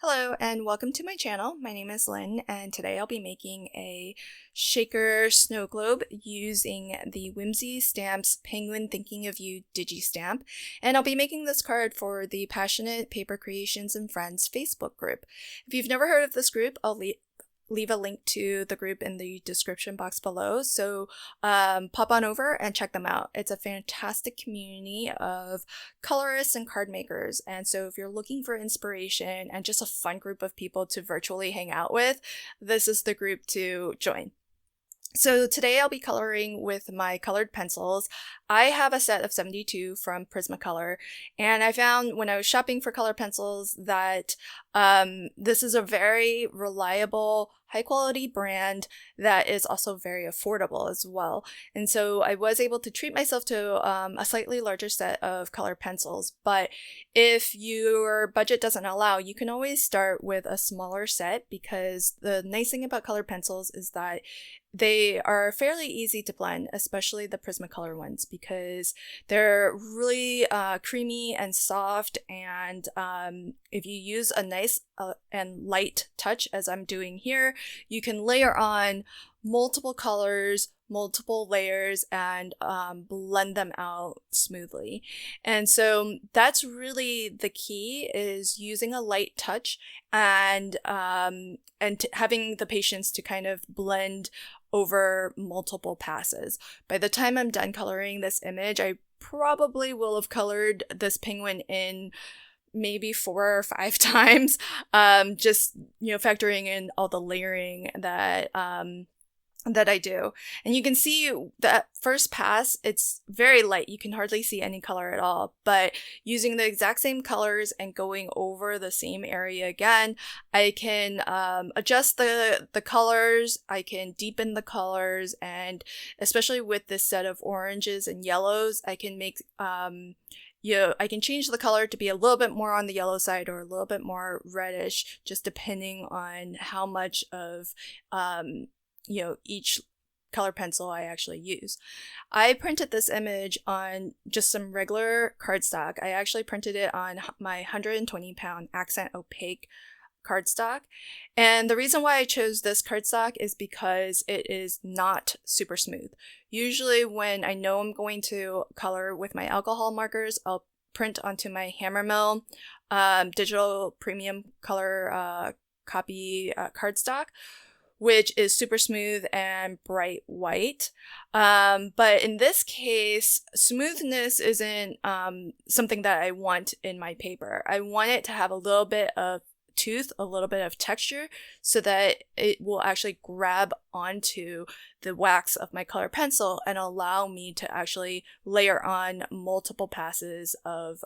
Hello and welcome to my channel. My name is Lynn and today I'll be making a shaker snow globe using the Whimsy Stamps Penguin Thinking of You Digi Stamp, and I'll be making this card for the Passionate Paper Creations and Friends Facebook group. If you've never heard of this group, I'll leave a link to the group in the description box below, so pop on over and check them out. It's a fantastic community of colorists and card makers, and so if you're looking for inspiration and just a fun group of people to virtually hang out with, this is the group to join. So today I'll be coloring with my colored pencils. I have a set of 72 from Prismacolor, and I found when I was shopping for color pencils that this is a very reliable, high-quality brand that is also very affordable as well. And so I was able to treat myself to a slightly larger set of colored pencils, but if your budget doesn't allow, you can always start with a smaller set, because the nice thing about colored pencils is that they are fairly easy to blend, especially the Prismacolor ones, because they're really creamy and soft, and if you use a nice and light touch, as I'm doing here, you can layer on multiple colors, multiple layers, and blend them out smoothly. And so that's really the key, is using a light touch and having the patience to kind of blend over multiple passes. By the time I'm done coloring this image, I probably will have colored this penguin in maybe 4 or 5 times, just, factoring in all the layering that I do. And you can see that first pass, it's very light. You can hardly see any color at all, but using the exact same colors and going over the same area again, I can adjust the colors, I can deepen the colors, and especially with this set of oranges and yellows, I can make I can change the color to be a little bit more on the yellow side or a little bit more reddish, just depending on how much of each color pencil I actually use. I printed this image on just some regular cardstock. I actually printed it on my 120-pound accent opaque cardstock. And the reason why I chose this cardstock is because it is not super smooth. Usually when I know I'm going to color with my alcohol markers, I'll print onto my Hammermill digital premium color copy cardstock, which is super smooth and bright white. But in this case, smoothness isn't something that I want in my paper. I want it to have a little bit of tooth, a little bit of texture, so that it will actually grab onto the wax of my color pencil and allow me to actually layer on multiple passes of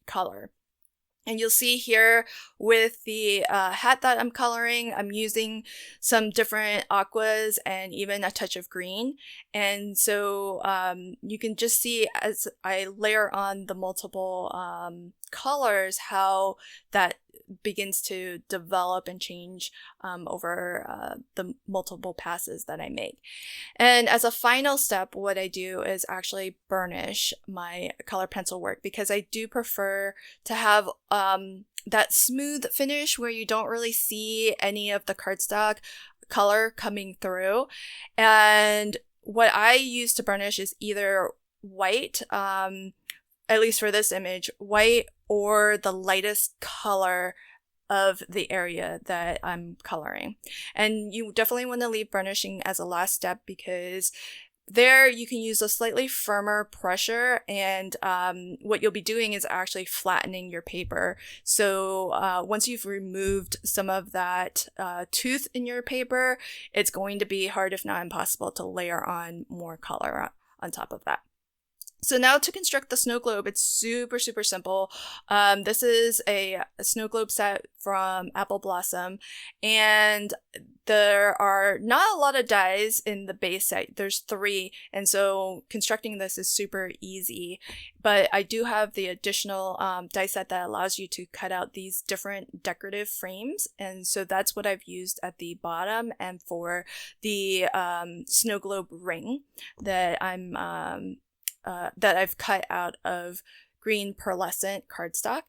color. And you'll see here with the hat that I'm coloring, I'm using some different aquas and even a touch of green. And so you can just see as I layer on the multiple colors how that begins to develop and change over the multiple passes that I make. And as a final step, what I do is actually burnish my color pencil work, because I do prefer to have that smooth finish where you don't really see any of the cardstock color coming through. And what I use to burnish is either white, at least for this image, white, or the lightest color of the area that I'm coloring. And you definitely want to leave burnishing as a last step, because there you can use a slightly firmer pressure, and what you'll be doing is actually flattening your paper. So once you've removed some of that tooth in your paper, it's going to be hard, if not impossible, to layer on more color on top of that. So now to construct the snow globe, it's super simple. This is a snow globe set from Apple Blossom, and there are not a lot of dies in the base set. There's 3, and so constructing this is super easy. But I do have the additional die set that allows you to cut out these different decorative frames, and so that's what I've used at the bottom and for the snow globe ring that I've cut out of green pearlescent cardstock.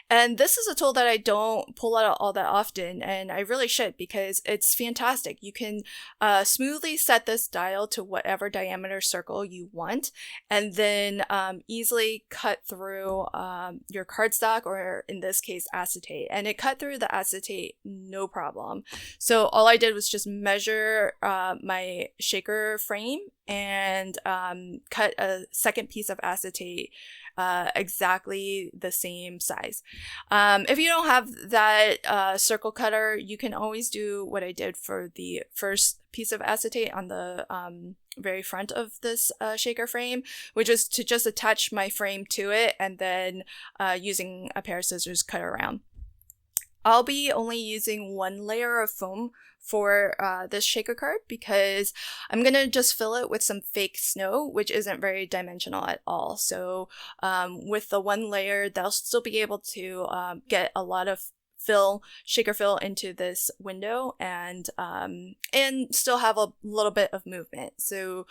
And this is a tool that I don't pull out all that often, and I really should, because it's fantastic. You can smoothly set this dial to whatever diameter circle you want, and then easily cut through your cardstock, or in this case acetate. And it cut through the acetate no problem. So all I did was just measure my shaker frame and cut a second piece of acetate exactly the same size. If you don't have that circle cutter, you can always do what I did for the first piece of acetate on the very front of this shaker frame, which is to just attach my frame to it and then using a pair of scissors cut around. I'll be only using one layer of foam for this shaker card because I'm gonna just fill it with some fake snow, which isn't very dimensional at all. So with the one layer, they'll still be able to get a lot of shaker fill into this window and still have a little bit of movement. So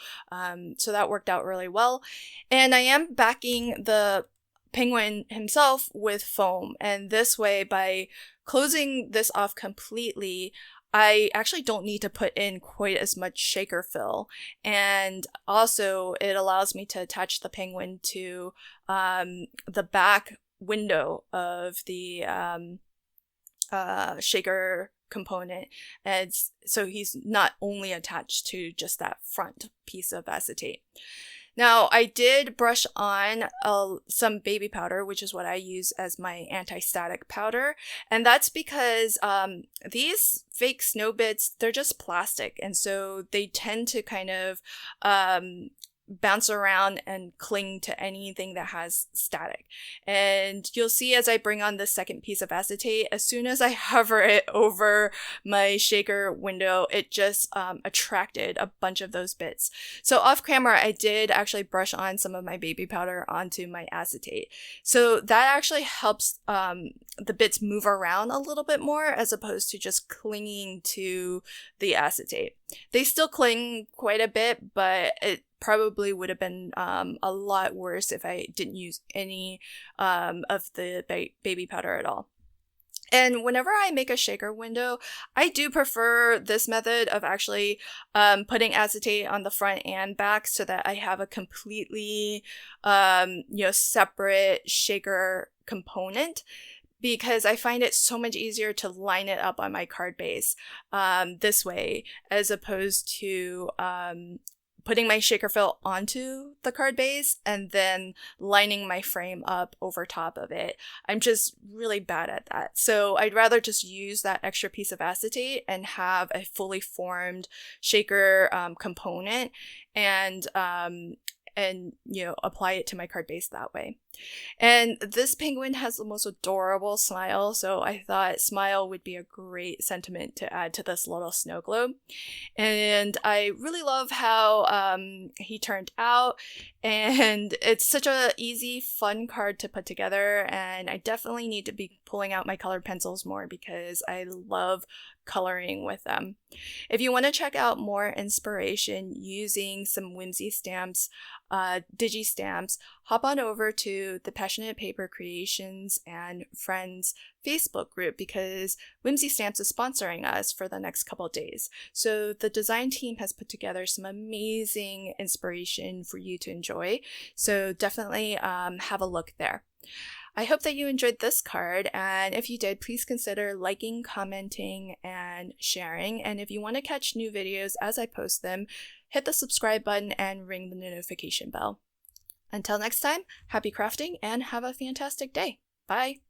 so that worked out really well. And I am backing the penguin himself with foam, and this way, by closing this off completely, I actually don't need to put in quite as much shaker fill. And also it allows me to attach the penguin to the back window of the shaker component, and so he's not only attached to just that front piece of acetate. Now, I did brush on some baby powder, which is what I use as my anti-static powder. And that's because these fake snow bits, they're just plastic. And so they tend to kind of bounce around and cling to anything that has static. And you'll see as I bring on the second piece of acetate, as soon as I hover it over my shaker window, it just attracted a bunch of those bits. So off camera, I did actually brush on some of my baby powder onto my acetate. So that actually helps the bits move around a little bit more as opposed to just clinging to the acetate. They still cling quite a bit, but it probably would have been a lot worse if I didn't use any of the baby powder at all. And whenever I make a shaker window, I do prefer this method of actually putting acetate on the front and back so that I have a completely separate shaker component, because I find it so much easier to line it up on my card base this way, as opposed to putting my shaker fill onto the card base and then lining my frame up over top of it. I'm just really bad at that. So I'd rather just use that extra piece of acetate and have a fully formed shaker component and apply it to my card base that way. And this penguin has the most adorable smile, so I thought smile would be a great sentiment to add to this little snow globe. And I really love how he turned out, and it's such a easy, fun card to put together, and I definitely need to be pulling out my colored pencils more because I love coloring with them. If you want to check out more inspiration using some Whimsy stamps, digi stamps, hop on over to the Passionate Paper Creations and Friends Facebook group, because Whimsy Stamps is sponsoring us for the next couple of days. So the design team has put together some amazing inspiration for you to enjoy. So definitely have a look there. I hope that you enjoyed this card, and if you did, please consider liking, commenting, and sharing. And if you want to catch new videos as I post them, hit the subscribe button and ring the notification bell. Until next time, happy crafting and have a fantastic day. Bye!